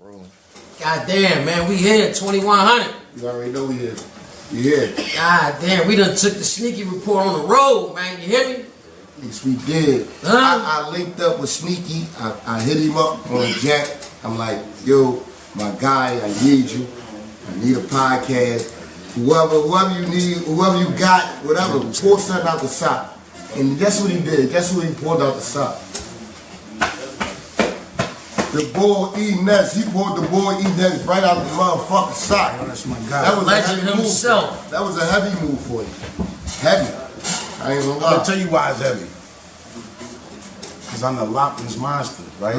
Rolling. God damn, man, we here, 2100. You already know we here. You here. God damn, we done took the sneaky report on the road, man. You hear me? Yes, we did. I linked up with Sneaky. I hit him up on Jack. I'm like, yo, my guy, I need you. I need a podcast. Whoever you need, whoever you got, whatever, pour something out the sock. And guess what he did? Guess what he poured out the sock? The boy Ness, he poured the boy Ness right out the motherfucking sock. Oh, that's my guy. That was Legend a heavy himself. move. That was a heavy move for you. Heavy. I ain't gonna lie. I'm gonna tell you why it's heavy. Because I'm the Loch Ness Monster, right?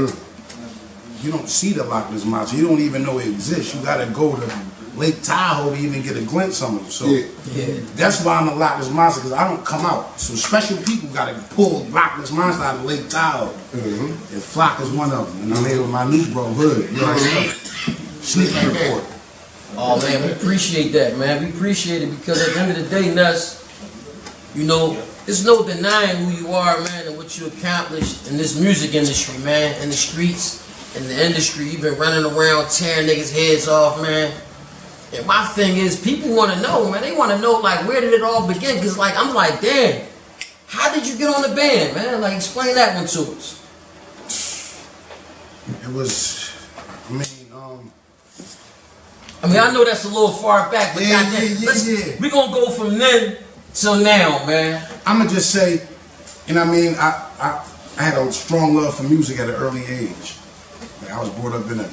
You don't see the Loch Ness Monster. You don't even know it exists. You gotta go to Lake Tahoe to even get a glimpse of it. So that's why I'm a Loch Ness Monster, because I don't come out. So special people gotta pull Loch Ness Monster out of Lake Tahoe. And Flock is one of them. And I'm here with my new bro, Hood. You know what I mean? Sneak report. Oh, man, we appreciate that, man. We appreciate it because at the end of the day, Ness, you know, there's no denying who you are, man, and what you accomplished in this music industry, man, in the streets, in the industry. You've been running around tearing niggas' heads off, man. And my thing is, people want to know, man. They want to know, like, where did it all begin? Because, like, I'm like, damn, how did you get on the band, man? Like, explain that one to us. It was, I know that's a little far back, but we gonna go from then till now, man. I'ma just say, and I had a strong love for music at an early age. Like, I was brought up in a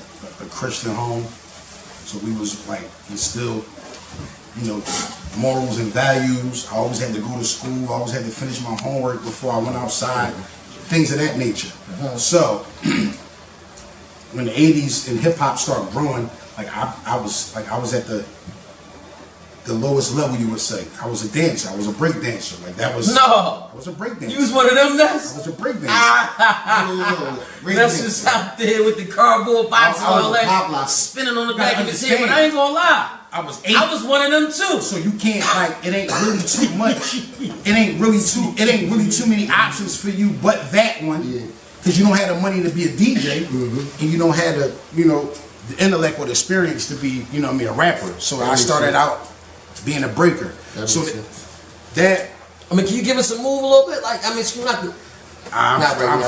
Christian home, so we was like instilled, morals and values. I always had to go to school. I always had to finish my homework before I went outside, things of that nature. So when the '80s and hip hop started growing, like I was at the lowest level, you would say. I was a dancer. I was a break dancer. Like that was. No. I was a break dancer. You was one of them, Ness? I was a break dancer. Ness was out there with the cardboard box and all that, spinning on the back of his head. But I ain't gonna lie, I was one of them too. So you can't it ain't really too much. It ain't really too many options for you, but that one, because you don't have the money to be a DJ, and you don't have the intellect or the experience to be, a rapper. So I started out being a breaker. So that. Can you give us a move a little bit? Like, screw not the. I'm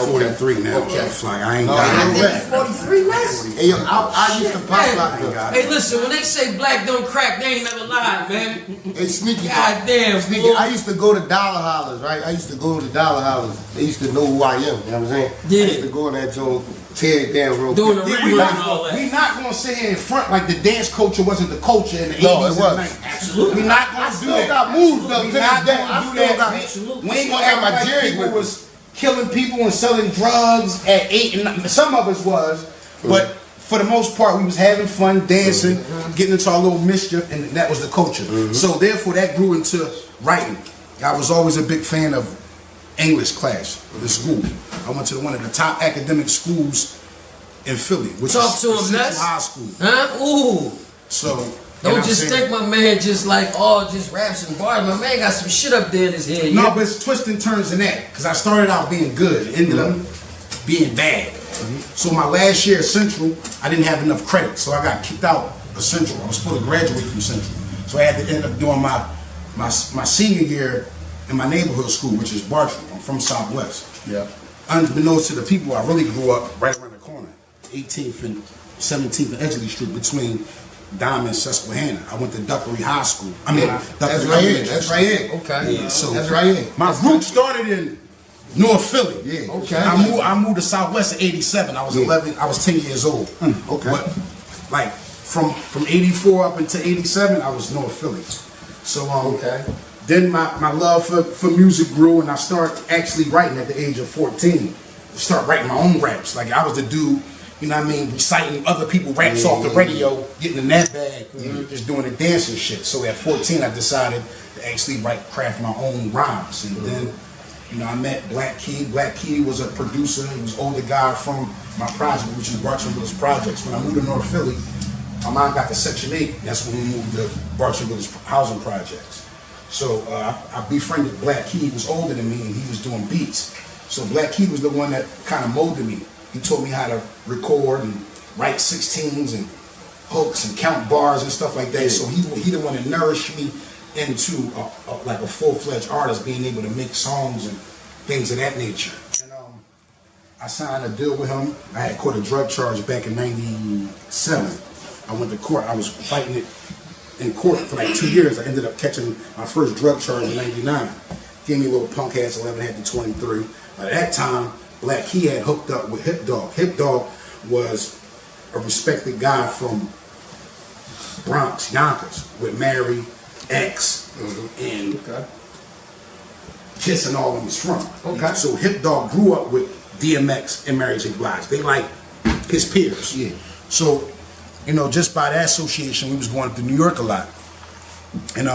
43 now. Okay. Like, I ain't got it. 43, Ness? Hey, yo, I used to pop like that. Hey, listen, when they say black don't crack, they ain't never lied, man. Hey, Sneaky. Goddamn, Sneaky. I used to go to Dollar Hollers, right? I used to go to Dollar Hollers. They used to know who I am, you know what I'm saying? Yeah. I used to go in that joint, tear it down real Doing quick. the We rerun. not gonna sit here in front like the dance culture wasn't the culture in the 80s No, it and was. 90s. Absolutely. We not gonna do that. got moves though. We not gonna do that. Absolutely. We ain't gonna act like people was killing people and selling drugs at 8 and 9. Some of us was, but for the most part we was having fun, dancing, getting into our little mischief, and that was the culture. So therefore that grew into writing. I was always a big fan of English class in school. I went to one of the top academic schools in Philly, which Talk is to him, Central Ness. High School. Huh? Ooh. So Don't just think my man just just raps and bars. My man got some shit up there in his head. no, but it's twists and turns in that, because I started out being good, ended up being bad. So my last year at Central, I didn't have enough credit, so I got kicked out of Central. I was supposed to graduate from Central, so I had to end up doing my senior year in my neighborhood school, which is Bartram. I'm from Southwest. Yeah. Unbeknownst to the people, I really grew up right around the corner, 18th and 17th and Edgley Street, between Diamond and Susquehanna. I went to Duckery High School. That's right here. That's right here. Okay. Yeah, so that's right here. My roots started in North Philly. Yeah. Okay. I moved to Southwest in '87. I was 11. I was 10 years old. Okay. But like from '84 up until '87, I was North Philly. So then my love for music grew, and I started actually writing at the age of 14. Start writing my own raps. Like I was the dude, reciting other people's raps off the radio, getting in that bag, just doing the dancing shit. So at 14, I decided to actually craft my own rhymes. And then, I met Black Key. Black Key was a producer. He was an older guy from my project, which is Bartram Village Projects. When I moved to North Philly, my mom got to Section 8. That's when we moved to Bartram Village Housing Projects. So I befriended Black Key. He was older than me, and he was doing beats. So Black Key was the one that kind of molded me. He taught me how to record and write 16s and hooks and count bars and stuff like that. So he the one that nourished me into like a full-fledged artist, being able to make songs and things of that nature. And I signed a deal with him. I had caught a drug charge back in '97. I went to court. I was fighting it in court for like 2 years. I ended up catching my first drug charge in '99. Gave me a little punk ass 11, had to 23. By that time, Black Key had hooked up with Hip Dog. Hip Dog was a respected guy from Bronx, Yonkers, with Mary, X, and Kiss and all of them was from. Okay. So Hip Dog grew up with DMX and Mary J. Blige. They like his peers. Yeah. So, you know, just by that association, we was going to New York a lot. And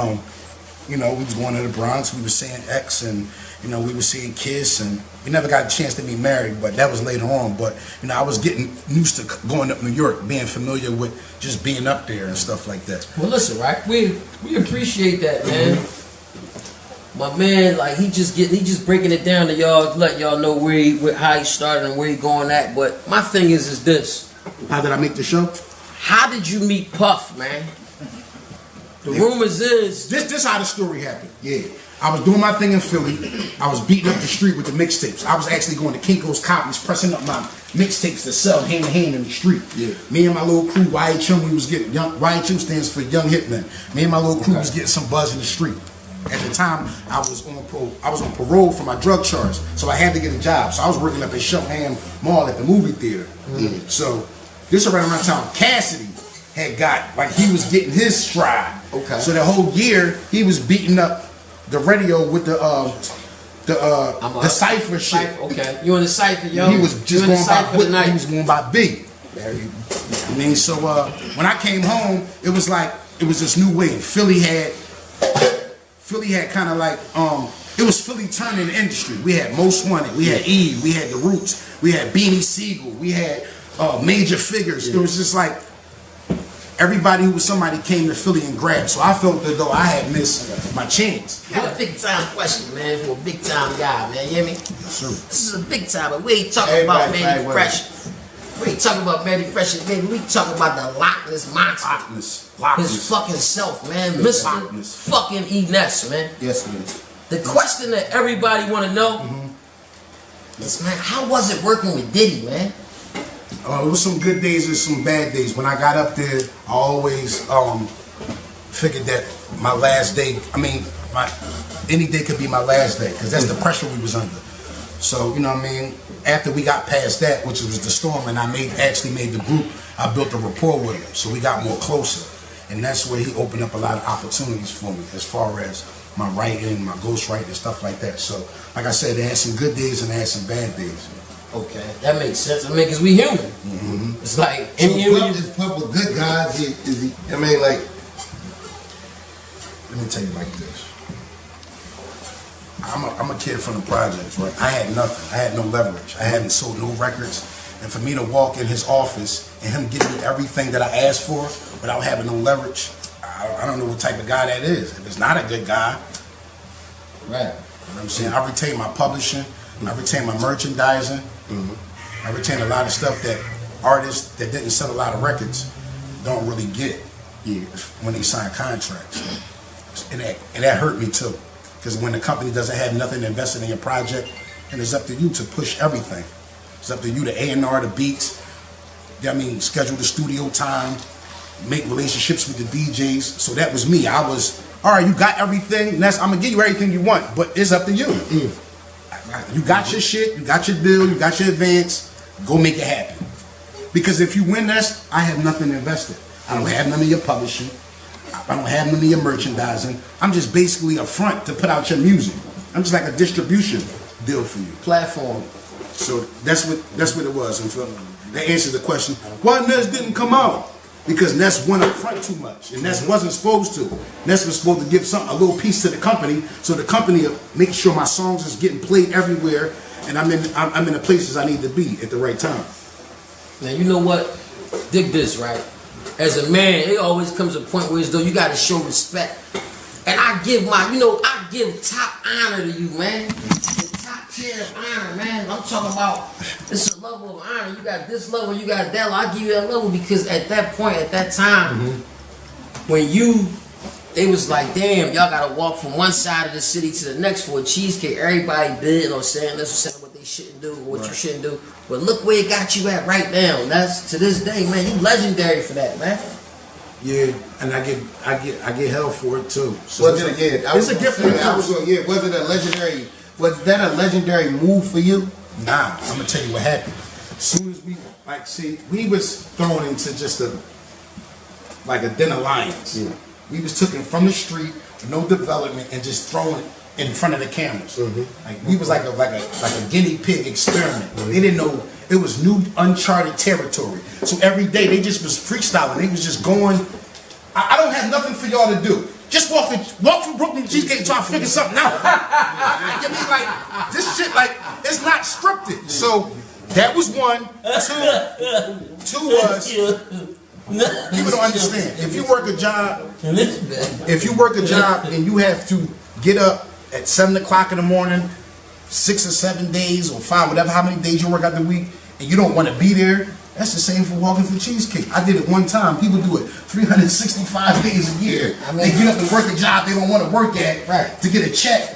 you know, we was going to the Bronx, we was seeing X, and you know, we was seeing Kiss, and we never got a chance to be married, but that was later on. But you know, I was getting used to going up New York, being familiar with just being up there and stuff like that. Well, listen, right? We appreciate that, man. My man, like he just breaking it down to y'all, let y'all know how he started and where he going at. But my thing is this: how did I make the show? How did you meet Puff, man? The rumors is this how the story happened. Yeah, I was doing my thing in Philly. I was beating up the street with the mixtapes. I was actually going to Kinko's copies, pressing up my mixtapes to sell hand to hand in the street. Yeah. Me and my little crew, YHM, we was getting YHM stands for Young Hitmen. Me and my little crew was getting some buzz in the street. At the time, I was on parole for my drug charge, so I had to get a job. So I was working up at Shelham Mall at the movie theater. So this around the time Cassidy had got, like, he was getting his stride. Okay. So the whole year he was beating up the radio with the cipher shit. Okay. You in the cipher, yo? He was just going by he was going by B. I mean, so when I came home, it was this new wave. Philly had kind of like it was Philly turning the industry. We had Most Wanted, we had Eve, we had The Roots, we had Beanie Siegel, we had major figures. It was just like everybody who was somebody came to Philly and grabbed. So I felt as though I had missed my chance. I got a big time question, man, for a big time guy, man. You hear me? Yes, sir. This is a big time, but we ain't talking about manufacturing. We ain't talking about manufacturing, baby. We talking about the Loch Ness monster. His fucking self, man. Mr. fucking Eness, man. Yes, man. The question that everybody want to know is, man, how was it working with Diddy, man? It was some good days and some bad days. When I got up there, I always figured that my last day, any day could be my last day, because that's the pressure we was under. So, you know what I mean? After we got past that, which was the storm, and I actually made the group, I built a rapport with him, so we got more closer. And that's where he opened up a lot of opportunities for me, as far as my writing, my ghostwriting, and stuff like that. So, like I said, they had some good days and they had some bad days. Okay, that makes sense. I mean, because we human. It's like any human. Is Puff a good guy? Is he? I mean, like, let me tell you like this. I'm a kid from the projects, right? I had nothing. I had no leverage. I hadn't sold no records. And for me to walk in his office and him give me everything that I asked for without having no leverage, I don't know what type of guy that is. If it's not a good guy, right? You know what I'm saying? I retain my publishing. I retain my merchandising. I retain a lot of stuff that artists that didn't sell a lot of records don't really get when they sign contracts. And that hurt me too. Because when the company doesn't have nothing invested in your project, and it's up to you to push everything. It's up to you to A&R the beats, schedule the studio time, make relationships with the DJs. So that was me. I was, all right, you got everything, Ness, I'm going to give you everything you want, but it's up to you. You got your shit, you got your deal, you got your advance, go make it happen. Because if you win this, I have nothing invested. I don't have none of your publishing. I don't have none of your merchandising. I'm just basically a front to put out your music. I'm just like a distribution deal for you. Platform. So that's what it was. And that answers the question, why Ness didn't come out? Because Ness went up front too much, and Ness wasn't supposed to. Ness was supposed to give a little piece to the company, so the company will make sure my songs is getting played everywhere, and I'm in the places I need to be at the right time. Now you know what? Dig this, right? As a man, it always comes a point where it's though you gotta show respect. And I give top honor to you, man. And top tier of honor, man. I'm talking about it's a level of honor. You got this level, you got that level. I give you that level because at that point, at that time, when they was like, damn, y'all gotta walk from one side of the city to the next for a cheesecake. Everybody bidding or saying this or saying what they shouldn't do or what you shouldn't do. But look where it got you at right now. That's to this day, man. You legendary for that, man. Yeah, and I get hell for it too. So Was it, it's a gift from the was that a legendary move for you? Nah, I'm gonna tell you what happened. As soon as we was thrown into just a den of lions. Yeah. We was taken from the street, no development, and just thrown in front of the cameras. Like we was like a guinea pig experiment. They didn't know it was new, uncharted territory. So every day they just was freestyling. They was just going. I don't have nothing for y'all to do. Just walk from Brooklyn to Cheesecake and try to figure something out. You mean, like this shit, like it's not scripted. So that was one. Two was. People don't understand. If you work a job and you have to get up at 7 o'clock in the morning, 6 or 7 days or 5, whatever, how many days you work out the week, and you don't want to be there, that's the same for walking for cheesecake. I did it one time. People do it 365 days a year. They get up and work a job they don't want to work at to get a check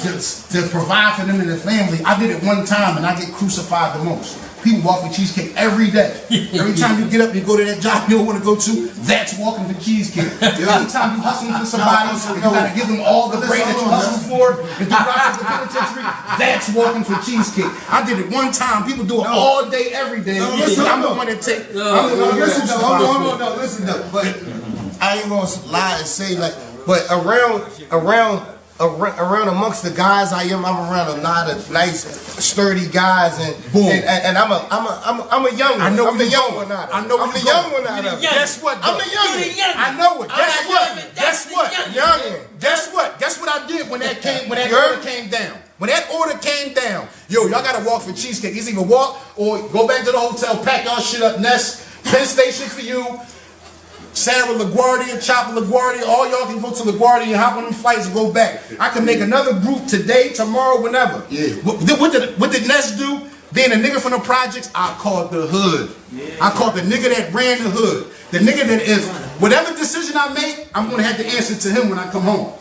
to provide for them and their family. I did it one time and I get crucified the most. People walk for cheesecake every day. Every time you get up and you go to that job you don't want to go to, that's walking for cheesecake. Every time you hustling for somebody, you gotta give them all the bread that you hustled for and do right for the penitentiary, that's walking for cheesecake. I did it one time. People do it all day, every day. I'm the one that take. Listen though. But I ain't gonna lie and say like, but around amongst the guys I'm around a lot of nice, sturdy guys, and I'm a young one. I know I'm the young one out of it. I know I'm the young one out of it. Guess what? I'm the young one. I know it. Guess what? Guess what I did when that order came down. When that order came down, y'all gotta walk for cheesecake. It's either walk or go back to the hotel, pack y'all shit up, Ness, Penn Station for you. Sarah LaGuardia, Chopper LaGuardia, all y'all can go to LaGuardia and hop on them flights and go back. I can make another group today, tomorrow, whenever. Yeah. What did Ness do? Being a nigga from the projects, I called the hood. Yeah. I called the nigga that ran the hood. The nigga that if whatever decision I make, I'm gonna have to answer to him when I come home.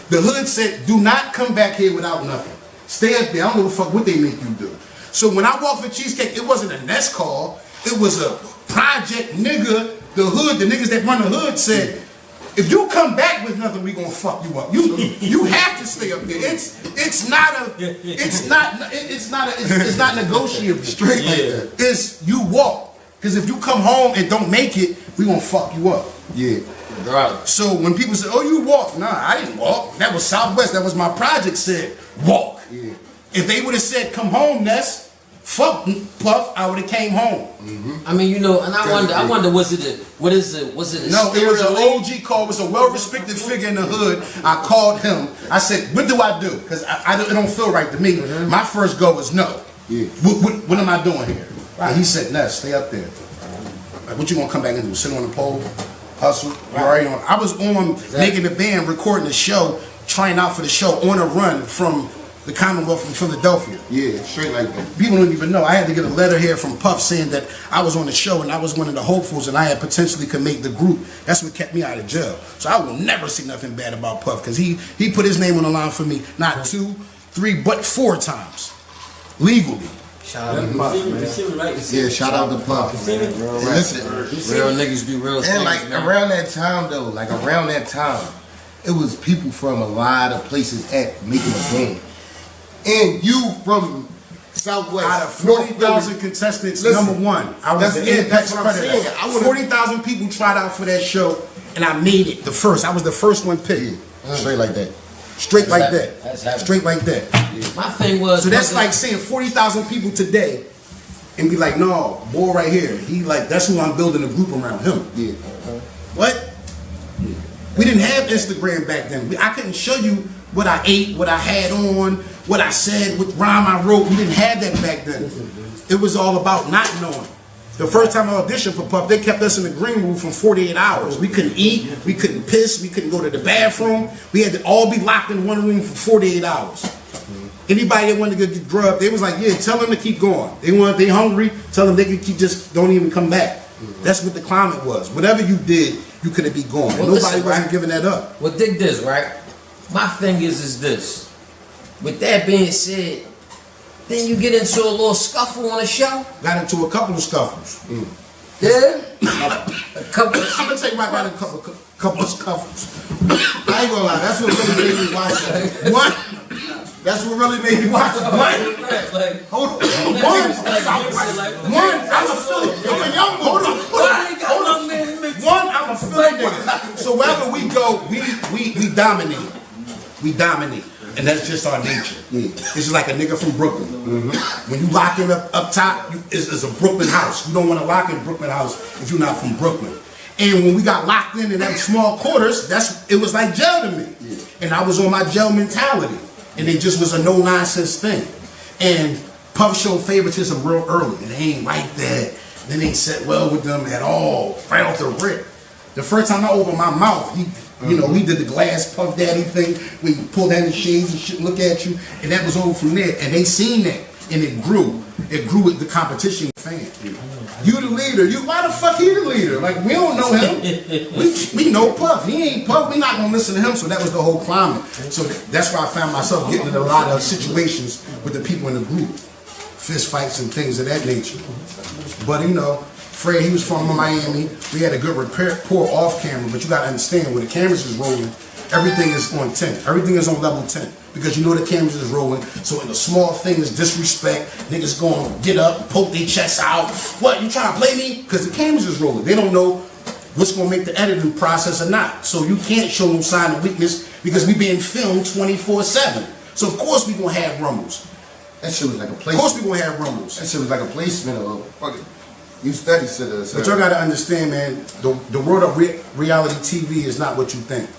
The hood said, do not come back here without nothing. Stay up there. I don't give a fuck what they make you do. So when I walked for cheesecake, it wasn't a Ness call. It was a project nigga. The hood, the niggas that run the hood said, if you come back with nothing, we gonna fuck you up. You have to stay up there. It's not negotiable. Straight like that. It's you walk. Because if you come home and don't make it, we gonna fuck you up. Yeah. Right. So when people say, oh, you walk, nah, I didn't walk. That was Southwest. That was my project said, walk. Yeah. If they would have said, come home, Ness, fuck Puff, I would have came home. I mean, and I wonder, was it a no, it was an OG call. It was a well-respected figure in the hood. I called him. I said, what do I do? Because it don't feel right to me. My first go was no. Yeah. What am I doing here? And he said, Ness, stay up there. Like, what you gonna come back and do? Sit on the pole, hustle? You're already on. I was on making the band, recording the show, trying out for the show on a run from the Commonwealth from Philadelphia. Yeah, straight like that. People don't even know. I had to get a letter here from Puff saying that I was on the show and I was one of the hopefuls and I had potentially could make the group. That's what kept me out of jail. So I will never say nothing bad about Puff because he put his name on the line for me not 2, 3, but 4 times. Legally. Shout out to Puff, man. Yeah, shout out to Puff. Listen, real niggas do real things. And like around that time, it was people from a lot of places at making a band. And you from Southwest. Out of 40,000 contestants, number 1. I was the Apex Predator. 40,000 people tried out for that show, and I made it the first. I was the first one picked. Straight like that. Straight like that. Straight like that. My thing was... So that's like saying 40,000 people today, and be like, no, boy right here, he like, that's who I'm building a group around him. Yeah. What? We didn't have Instagram back then. I couldn't show you what I ate, what I had on, what I said, what rhyme I wrote. We didn't have that back then. It was all about not knowing. The first time I auditioned for Puff, they kept us in the green room for 48 hours. We couldn't eat, we couldn't piss, we couldn't go to the bathroom. We had to all be locked in one room for 48 hours. Anybody that wanted to get grub, they was like, yeah, tell them to keep going. They hungry, tell them they can keep, just don't even come back. That's what the climate was. Whatever you did, you couldn't be gone. Well, Nobody wasn't giving that up. Well, dig this, right? My thing is this. With that being said, then you get into a little scuffle on the show. Got into a couple of scuffles. Yeah? A couple of I'm gonna tell you why I got a couple of scuffles. I ain't gonna lie, that's what really made me watch it. What? That's what really made me watch it. like, Hold on. One, I'm a Philly. I'm a young boy. Hold on. One, I'm a Philly nigga. So wherever we go, we dominate. We dominate. And that's just our nature. This is like a nigga from Brooklyn. When you lock in up top, it's a Brooklyn house. You don't want to lock in Brooklyn house if you're not from Brooklyn. And when we got locked in them small quarters, it was like jail to me. And I was on my jail mentality. And it just was a no-nonsense thing. And Puff showed favoritism real early. And they ain't like that. Then they set well with them at all. Right off the rip. The first time I opened my mouth, you know, we did the glass Puff Daddy thing where you pull down the shades and shit, look at you, and that was over from there. And they seen that, and it grew. It grew with the competition fan. You the leader. Why the fuck he the leader? Like, we don't know him. We know Puff. He ain't Puff. We not gonna listen to him. So that was the whole climate. So that's why I found myself getting in a lot of situations with the people in the group, fist fights and things of that nature. But you know, Fred, he was from Miami. We had a good rapport off camera, but you gotta understand, when the cameras is rolling, everything is on 10. Everything is on level 10. Because you know the cameras is rolling, so in a small thing is disrespect, niggas gonna get up, poke their chests out. What, you trying to play me? Because the cameras is rolling. They don't know what's gonna make the editing process or not. So you can't show no sign of weakness because we being filmed 24/7. So of course we gonna have rumbles. That shit was like a placement. Of course we gonna have rumbles. That shit was like a placement of a fucking. You study shit. But y'all gotta understand, man, the world of reality TV is not what you think.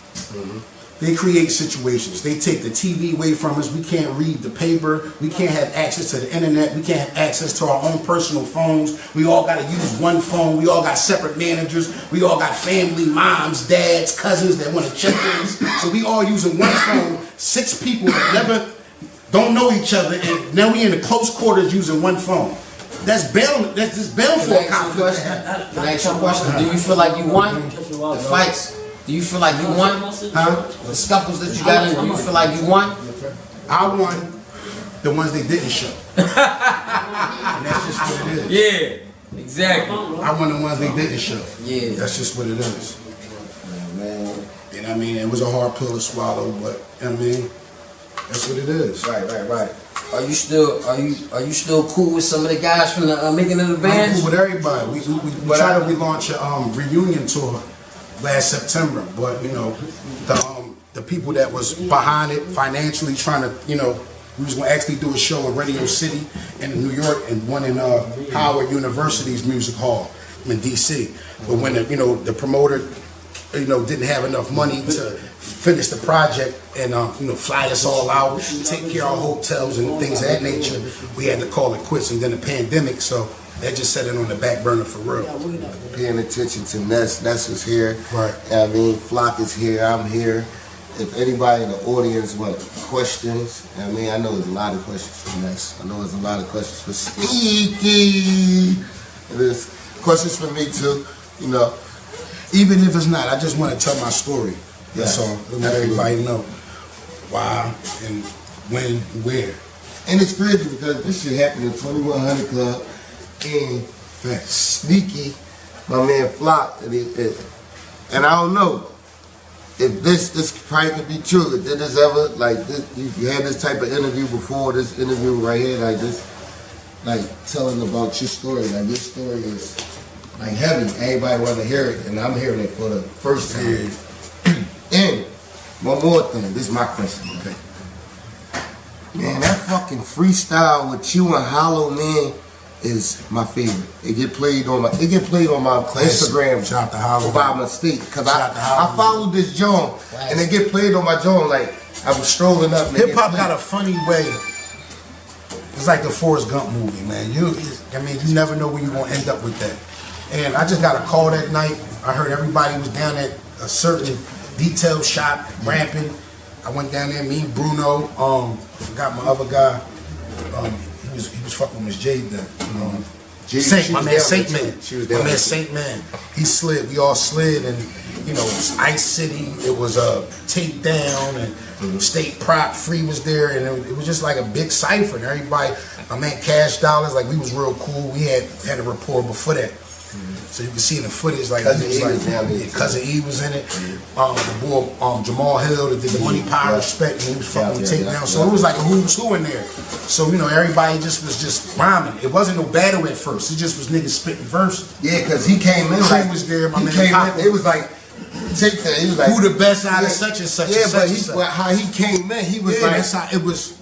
They create situations. They take the TV away from us. We can't read the paper. We can't have access to the internet. We can't have access to our own personal phones. We all got to use one phone. We all got separate managers. We all got family, moms, dads, cousins that want to check us. So we all using one phone. 6 people that never don't know each other, and now we in the close quarters using one phone. That's bound for a conflict. Can I ask you a question? Do you feel like you won the fights? Do you feel like you won? Huh? The scuffles that you got in, do you feel like you won? I won the ones they didn't show. And that's just what it is. Yeah, exactly. I won the ones they didn't show. Yeah. That's just what it is. Man. You know what I mean? It was a hard pill to swallow, but you know what I mean? That's what it is. Right. Are you still cool with some of the guys from the making of the I'm band? cool with everybody. We tried to relaunch a reunion tour last September, but you know, the people that was behind it financially trying to, you know, we was gonna actually do a show in Radio City in New York and one in Howard University's Music Hall in DC. But when the promoter, you know, didn't have enough money to finish the project and you know, fly us all out, take care of our hotels and things of that nature, we had to call it quits. And then the pandemic, so that just set it on the back burner for real. Paying attention to Ness. Ness was here. Right. I mean, Flock is here. I'm here. If anybody in the audience want questions, I mean, I know there's a lot of questions for Ness. I know there's a lot of questions for Sneaky. And there's questions for me too, you know. Even if it's not, I just want to tell my story. That's all. Let everybody know why and when and where. And it's crazy because this shit happened in 2100 Club and Sneaky, my man Flock, and I don't know if this probably could be true. Did this ever, like, you had this type of interview before, this interview right here, like this, like telling about your story, like your story is like heavy. Everybody want to hear it, and I'm hearing it for the first time. And one more thing, this is my question, okay? Man, that fucking freestyle with you and Hollowman is my favorite. It get played on my Instagram. Shout out to Hollowman. By mistake, cause I followed this joint and it get played on my joint. Like I was strolling up. Hip hop got a funny way. It's like the Forrest Gump movie, man. You never know where you gonna end up with that. And I just got a call that night. I heard everybody was down at a certain detail shop rapping, I went down there, me, Bruno, forgot my other guy. He was fucking with Miss Jade then. Saint, my man Saint Man. My man Saint Man. He slid, we all slid, and you know, it was Ice City, it was Takedown, and State Prop, Free was there, and it was just like a big cipher, and everybody, my man Cash Dollars, like we was real cool. We had a rapport before that. So you can see in the footage, like Cousin E was in it. The boy Jamal Hill that did the Money Power Respect, and he was fucking with Takedown. So it was like a who's who in there. So you know, everybody just was just rhyming. It wasn't no battle at first. It just was niggas spitting verses. Yeah, because he came in like was there. My man Pop. It was like Takedown. He was like, who the best out of such and such? Yeah, but how he came in, he was like, that's how it was.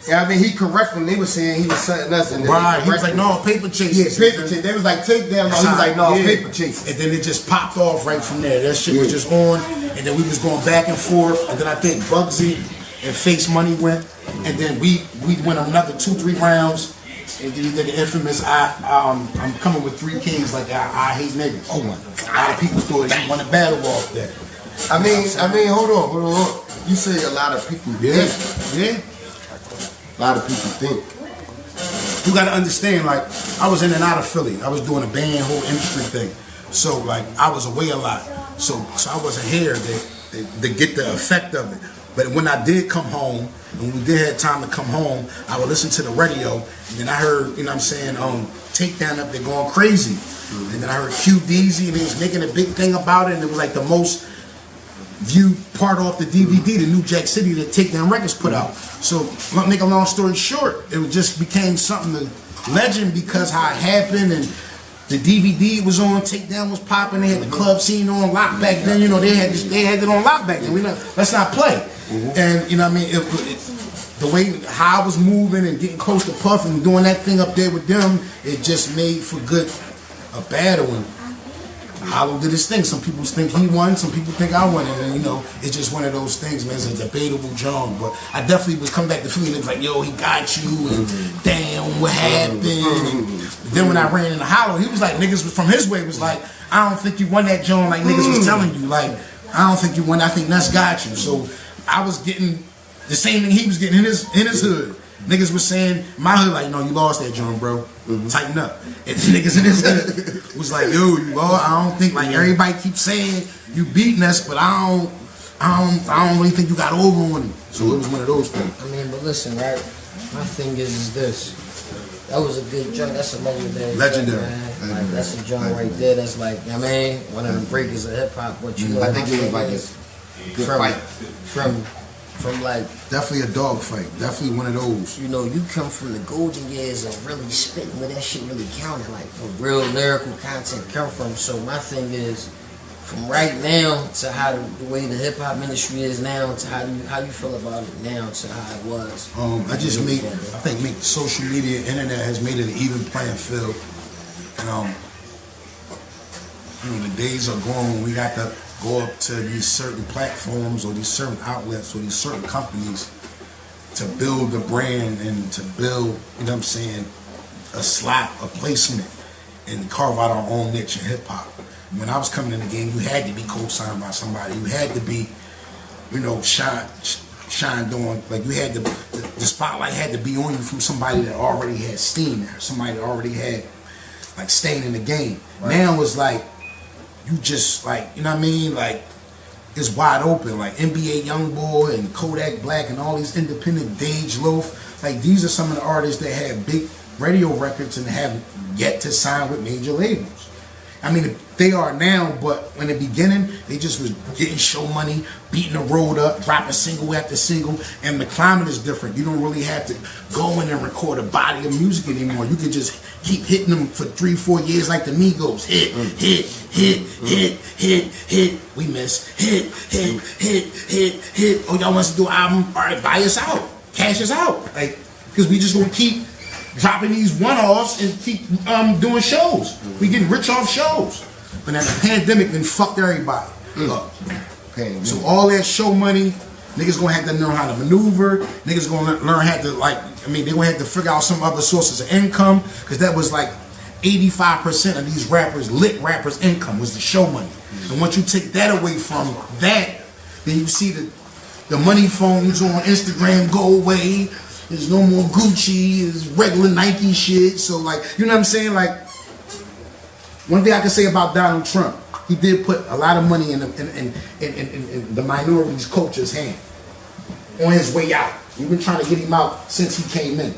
Yeah, I mean, he corrected them. They were saying he was something else. And right. He was like, no, paper chasers. Yeah, paper chasers. They was like, take down. He was like, no, paper chasers. And then it just popped off right from there. That shit was just on. And then we was going back and forth. And then I think Bugsy and Face Money went. And then we went another 2-3 rounds. And then he did the infamous, I'm coming with 3 kings like I hate niggas. Oh my God. A lot of people thought he won a battle off that. I mean, hold on. You say a lot of people did. Yeah. A lot of people think. You gotta understand, like, I was in and out of Philly. I was doing a band, whole industry thing. So, like, I was away a lot. So I wasn't here to get the effect of it. But when I did come home, and when we did have time to come home, I would listen to the radio, and then I heard, you know what I'm saying, Takedown up there going crazy. And then I heard QDZ, and he was making a big thing about it, and it was like the most viewed part off the DVD, the New Jack City that Takedown Records put out. So, make a long story short, it just became something to legend because how it happened, and the DVD was on, Takedown was popping, they had the club scene on lock back then, you know, they had it on lock back then. Let's not play. And, you know what I mean, the way how I was moving and getting close to Puff and doing that thing up there with them, it just made for a battle. And Hollow did his thing. Some people think he won, some people think I won, and you know, it's just one of those things, man. It's a debatable genre, but I definitely was coming back to Philly and it was like, yo, he got you, and damn, what happened? And then when I ran into Hollow, he was like, niggas was from his way was like, I don't think you won that genre, like niggas was telling you, like, I don't think you won. I think Ness got you. So I was getting the same thing he was getting in his hood. Niggas was saying, my hood, like, no, you lost that joint, bro. Tighten up. And niggas in his hood was like, yo, you lost. I don't think, like, everybody keeps saying you beating us, but I don't really think you got over on him. So it was one of those things. I mean, but listen, right? My thing is this. That was a good joint. That's a legendary. Legendary. Joint, man. Like, that's a joint right there. That's like, I mean, one of the breakers of hip hop. But you know, I think it was like a good fight. From like definitely a dog fight. Definitely one of those. You know, you come from the golden years of really spitting where that shit really counted, like where real lyrical content come from. So my thing is, from right now to how the way the hip hop industry is now to how you feel about it now to how it was. I think social media, internet has made it an even playing field. And you know, the days are gone when we got to go up to these certain platforms or these certain outlets or these certain companies to build a brand and to build, you know what I'm saying, a slot, a placement, and carve out our own niche in hip hop. When I was coming in the game, you had to be co-signed by somebody. You had to be, you know, shined on. Like you had the spotlight had to be on you from somebody that already had steam there, somebody that already had like staying in the game. Right. Now it's like you just like, you know what I mean, like it's wide open. Like NBA Youngboy and Kodak Black and all these independent Dage Loaf. Like these are some of the artists that have big radio records and have yet to sign with major labels. I mean, they are now, but in the beginning, they just was getting show money, beating the road up, dropping single after single, and the climate is different. You don't really have to go in and record a body of music anymore. You can just keep hitting them for 3-4 years like the Migos. Hit, hit, hit, hit, hit, hit. We miss. Hit, hit, hit, hit, hit. Oh, y'all want us to do an album? All right, buy us out. Cash us out. Like, because we just going to keep dropping these one-offs and keep doing shows. We getting rich off shows. But now the pandemic then fucked everybody up. So all that show money, niggas gonna have to learn how to maneuver. Niggas gonna learn how to they gonna have to figure out some other sources of income, because that was like 85% of these rappers, lit rappers' income was the show money. And once you take that away from that, then you see the The money phones on Instagram go away. There's no more Gucci. It's regular Nike shit. So like, you know what I'm saying? Like, one thing I can say about Donald Trump, he did put a lot of money in the minorities' culture's hand on his way out. We've been trying to get him out since he came in.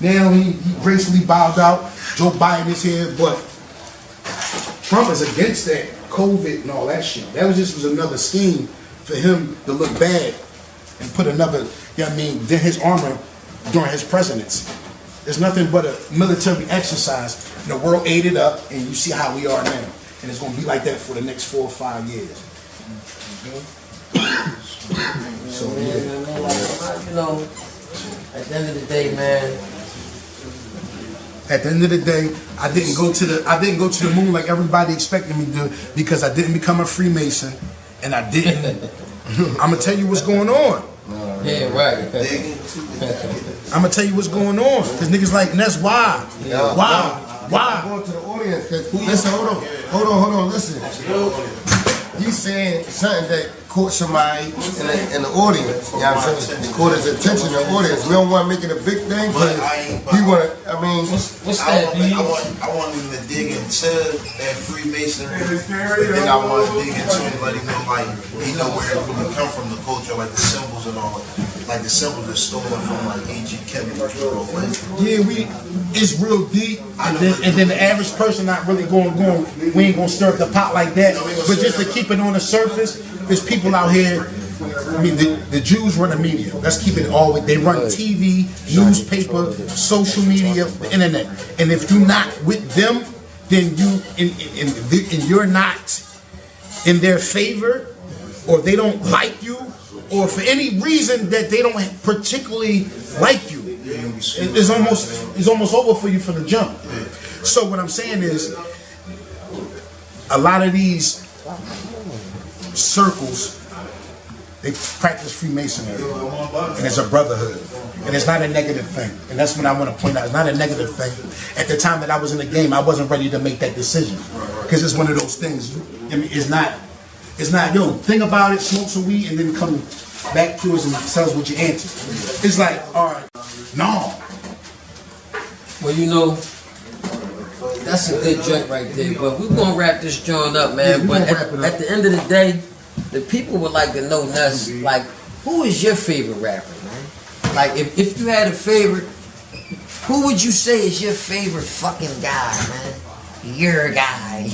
Now he gracefully bowed out. Joe Biden is here, but Trump is against that COVID and all that shit. That was another scheme for him to look bad and put another, you know what I mean, then his armor during his presidency. There's nothing but a military exercise, and the world ate it up, and you see how we are now. And it's going to be like that for the next 4 or 5 years. So, yeah. You know, at the end of the day, man. At the end of the day, I didn't go to the moon like everybody expected me to, because I didn't become a Freemason, and I didn't. I'm gonna tell you what's going on. Yeah, right. I'm gonna tell you what's going on, cause niggas like Ness, why? Why? I'm going to the audience. Listen, hold on. Listen, you saying something that caught somebody in the audience. You know what I'm saying? It caught his attention in the audience. We don't want to make it a big thing, but he want to. I mean, what's that? I want him to dig into that Freemasonry, but then I want to dig into it, let him know, like, he know where it really come from, the culture, like the symbols and all. Like the symbols are stolen from like A.G. Kevin. Yeah, it's real deep, and then the average person not really going. We ain't gonna stir up the pot like that. But just to keep it on the surface, there's people out here. I mean, the Jews run the media. Let's keep it all. They run TV, newspaper, social media, the internet. And if you're not with them, then and you're not in their favor, or they don't like you, or for any reason that they don't particularly like you, it's almost over for you from the jump. So what I'm saying is, a lot of these circles, they practice Freemasonry, and it's a brotherhood, and it's not a negative thing. And that's what I want to point out. It's not a negative thing. At the time that I was in the game, I wasn't ready to make that decision, because it's one of those things. I mean, it's not. Yo, think about it, smoke some weed, and then come back to us and tell us what your answer. It's like, all right, no. Well, you know, that's a good joint right there. But we're going to wrap this joint up, man. Yeah, but at the end of the day, the people would like to know, Ness, like, who is your favorite rapper, man? Like, if you had a favorite, who would you say is your favorite fucking guy, man? Your guy.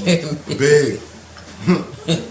big.